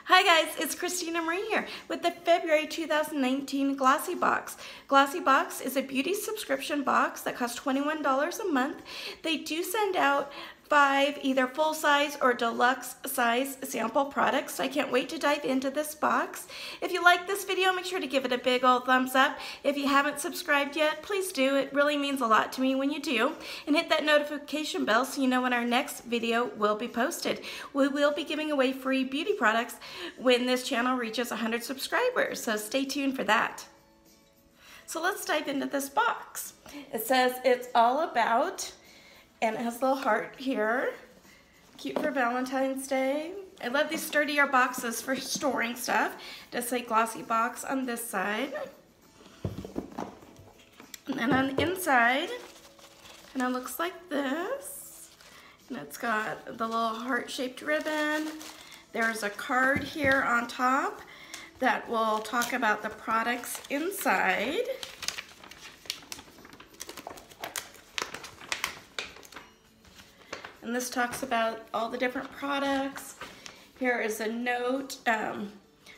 Hi guys, it's Christina Marie here with the February 2019 Glossy Box. Glossy Box is a beauty subscription box that costs $21 a month. They do send out 5 either full size or deluxe size sample products. So I can't wait to dive into this box. If you like this video, make sure to give it a big old thumbs up. If you haven't subscribed yet, please do. It really means a lot to me when you do. And hit that notification bell so you know when our next video will be posted. We will be giving away free beauty products when this channel reaches 100 subscribers. So stay tuned for that. So let's dive into this box. It says it's all about, and it has a little heart here. Cute for Valentine's Day. I love these sturdier boxes for storing stuff. It does say Glossy Box on this side. And then on the inside, kind of looks like this. And it's got the little heart-shaped ribbon. There's a card here on top that will talk about the products inside. And this talks about all the different products. Here is a note,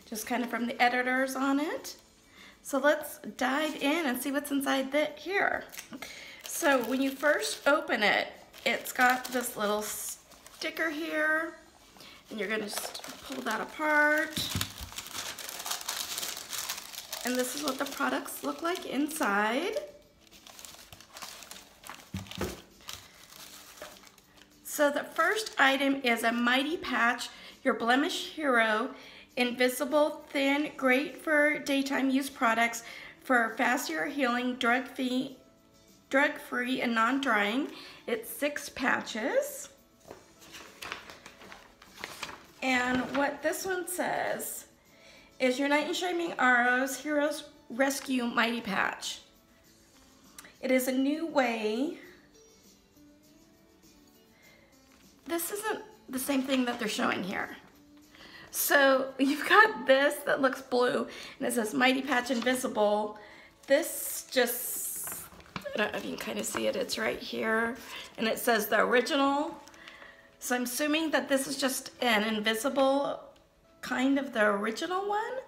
just kind of from the editors on it. So let's dive in and see what's inside here. So when you first open it, it's got this little sticker here, and you're gonna just pull that apart. And this is what the products look like inside. So the first item is a Mighty Patch, your blemish hero, invisible, thin, great for daytime use products for faster healing, drug-free and non-drying. It's 6 patches. And what this one says is your Knight in Shining Arrows Heroes Rescue Mighty Patch. It is a new way. This isn't the same thing that they're showing here. So you've got this that looks blue and it says Mighty Patch Invisible. This just, I don't know if you can kind of see it, it's right here. And it says the original. So I'm assuming that this is just an invisible kind of the original one.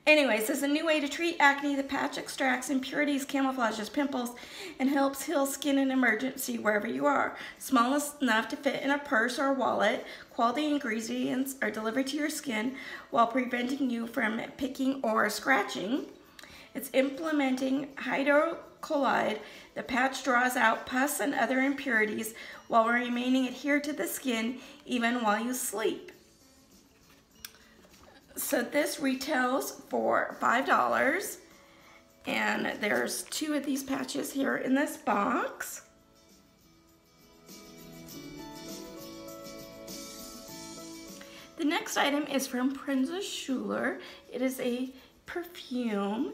Anyways, this is a new way to treat acne. The patch extracts impurities, camouflages pimples, and helps heal skin in emergency wherever you are. Small enough to fit in a purse or a wallet, quality ingredients are delivered to your skin while preventing you from picking or scratching. It's implementing hydrocolloid. The patch draws out pus and other impurities while remaining adhered to the skin even while you sleep. So this retails for $5, and there's 2 of these patches here in this box. The next item is from Proenza Shuler. It is a perfume.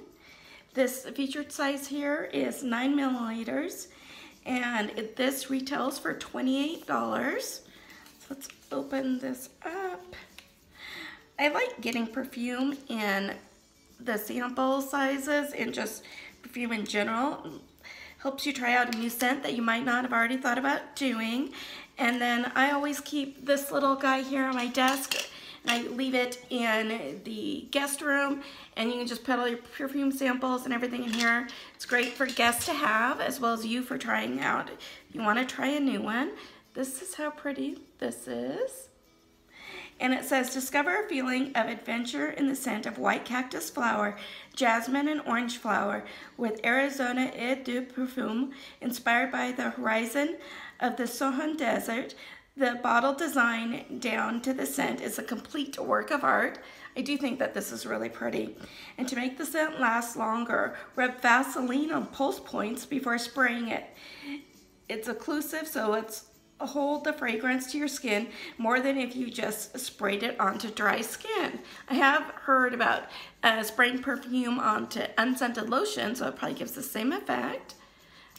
This featured size here is 9 milliliters, and this retails for $28. So let's open this up. I like getting perfume in the sample sizes and just perfume in general. Helps you try out a new scent that you might not have already thought about doing. And then I always keep this little guy here on my desk, and I leave it in the guest room, and you can just put all your perfume samples and everything in here. It's great for guests to have as well as you for trying out. If you want to try a new one, this is how pretty this is. And it says, discover a feeling of adventure in the scent of white cactus flower, jasmine and orange flower with Arizona Eau de Parfum, inspired by the horizon of the Sahara Desert. The bottle design down to the scent is a complete work of art. I do think that this is really pretty. And to make the scent last longer, rub Vaseline on pulse points before spraying it. It's occlusive, so it's hold the fragrance to your skin more than if you just sprayed it onto dry skin. I have heard about spraying perfume onto unscented lotion, so it probably gives the same effect.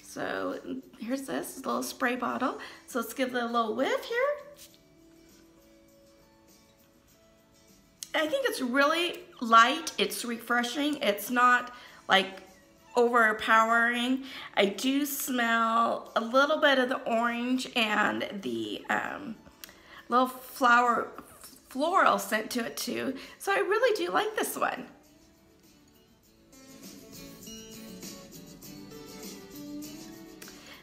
So here's this little spray bottle. So let's give it a little whiff here. I think it's really light, it's refreshing, it's not like overpowering. I do smell a little bit of the orange and the little floral scent to it too. So I really do like this one.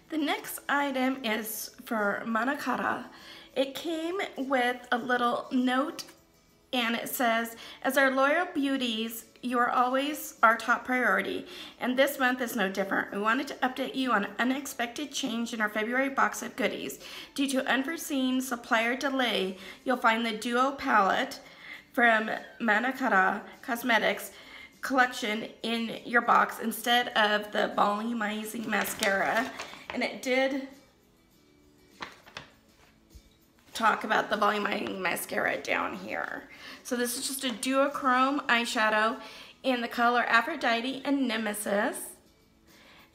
The next item is for Mannakadar. It came with a little note and it says, as our loyal beauties, you are always our top priority, and this month is no different. We wanted to update you on an unexpected change in our February box of goodies. Due to unforeseen supplier delay, you'll find the Duo palette from Mannakadar Cosmetics collection in your box instead of the volumizing mascara. And it did talk about the volumizing mascara down here. So this is just a duochrome eyeshadow in the color Aphrodite and Nemsis.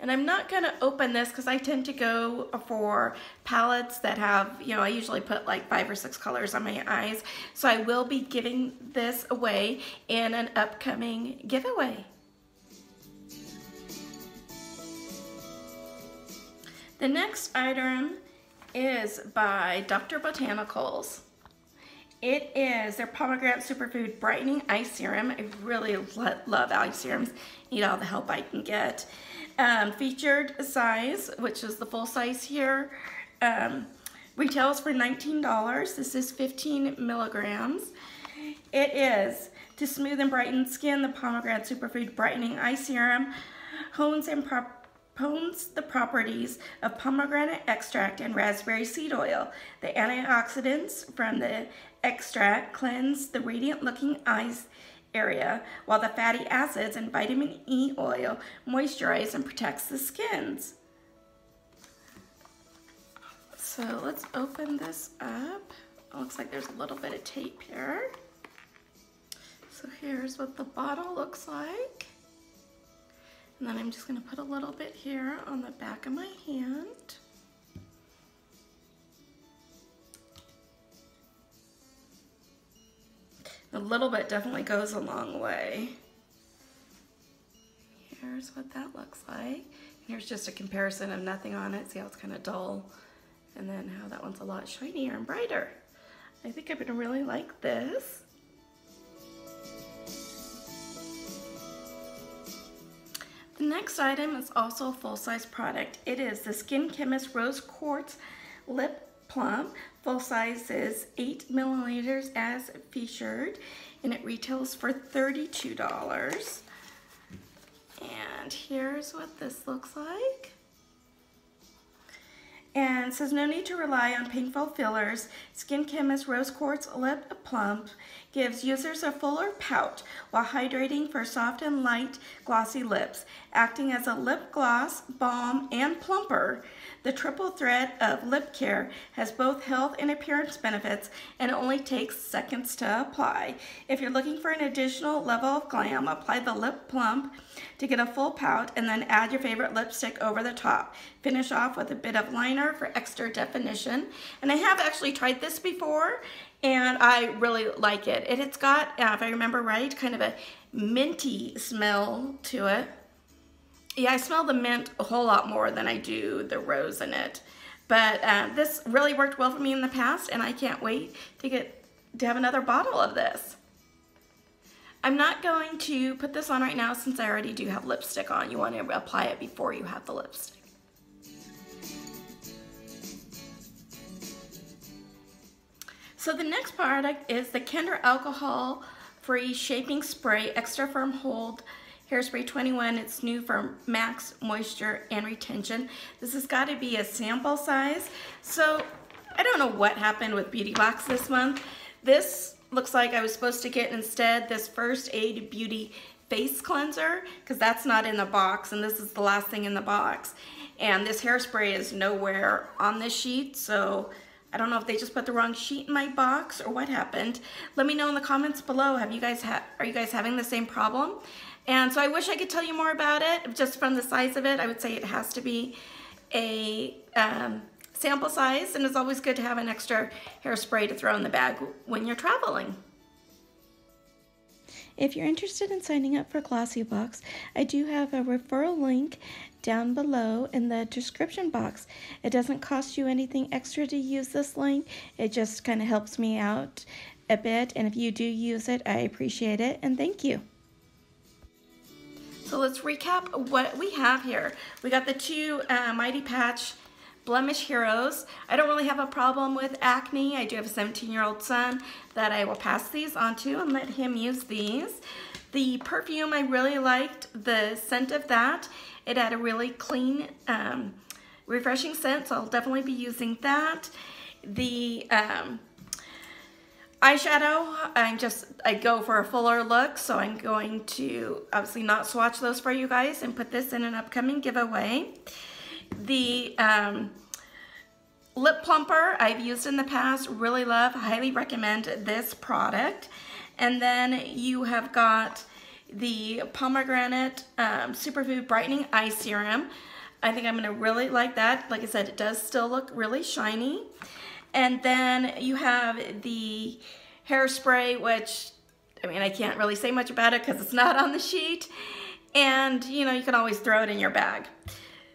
And I'm not gonna open this because I tend to go for palettes that have, you know, I usually put like 5 or 6 colors on my eyes. So I will be giving this away in an upcoming giveaway. The next item is by Dr. Botanicals. It is their Pomegranate Superfood Brightening Eye Serum. I really love eye serums. Need all the help I can get. Featured size, which is the full size here, retails for $19. This is 15 milligrams. It is to smooth and brighten skin. The Pomegranate Superfood Brightening Eye Serum hones the properties of pomegranate extract and raspberry seed oil. The antioxidants from the extract cleanse the radiant looking eyes area, while the fatty acids and vitamin E oil moisturize and protects the skins. So let's open this up. It looks like there's a little bit of tape here. So here's what the bottle looks like. And then I'm just going to put a little bit here on the back of my hand. A little bit definitely goes a long way. Here's what that looks like. Here's just a comparison of nothing on it. See how it's kind of dull? And then how that one's a lot shinier and brighter. I think I'm going to really like this. The next item is also a full-size product. It is the Skinchemists Rose Quartz Lip Plump. Full size is 8 milliliters as featured, and it retails for $32. And here's what this looks like. And it says, no need to rely on painful fillers. Skinchemists Rose Quartz Lip Plump gives users a fuller pout while hydrating for soft and light glossy lips. Acting as a lip gloss, balm, and plumper, the triple threat of lip care has both health and appearance benefits and only takes seconds to apply. If you're looking for an additional level of glam, apply the Lip Plump to get a full pout and then add your favorite lipstick over the top. Finish off with a bit of liner for extra definition. And I have actually tried this before and I really like it. It's got, if I remember right, kind of a minty smell to it. Yeah, I smell the mint a whole lot more than I do the rose in it. But this really worked well for me in the past, and I can't wait to have another bottle of this. I'm not going to put this on right now since I already do have lipstick on. You want to apply it before you have the lipstick. So the next product is the Kinder Alcohol-Free Shaping Spray Extra Firm Hold Hairspray 21. It's new for max moisture and retention. This has got to be a sample size. So I don't know what happened with Beauty Box this month. This looks like I was supposed to get instead this First Aid Beauty Face Cleanser because that's not in the box, and this is the last thing in the box. And this hairspray is nowhere on this sheet, so I don't know if they just put the wrong sheet in my box or what happened. Let me know in the comments below. Are you guys having the same problem? And so I wish I could tell you more about it. Just from the size of it, I would say it has to be a sample size, and it's always good to have an extra hairspray to throw in the bag when you're traveling. If you're interested in signing up for GLOSSYBOX, I do have a referral link down below in the description box. It doesn't cost you anything extra to use this link. It just kind of helps me out a bit, and if you do use it, I appreciate it, and thank you. So let's recap what we have here. We got the two Mighty Patch Blemish Heroes. I don't really have a problem with acne. I do have a 17-year-old son that I will pass these on to and let him use these. The perfume, I really liked the scent of that. It had a really clean, refreshing scent, so I'll definitely be using that. The eyeshadow, I go for a fuller look, so I'm going to obviously not swatch those for you guys and put this in an upcoming giveaway. The lip plumper I've used in the past, really love, highly recommend this product. And then you have got the pomegranate superfood brightening eye serum. I think I'm gonna really like that. Like I said, it does still look really shiny. And then you have the hairspray, which, I mean, I can't really say much about it because it's not on the sheet. And, you know, you can always throw it in your bag.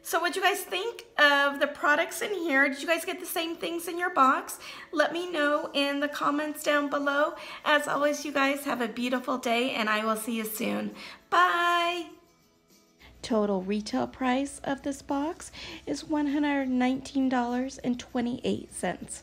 So what do you guys think of the products in here? Did you guys get the same things in your box? Let me know in the comments down below. As always, you guys have a beautiful day, and I will see you soon. Bye! Total retail price of this box is $119.28.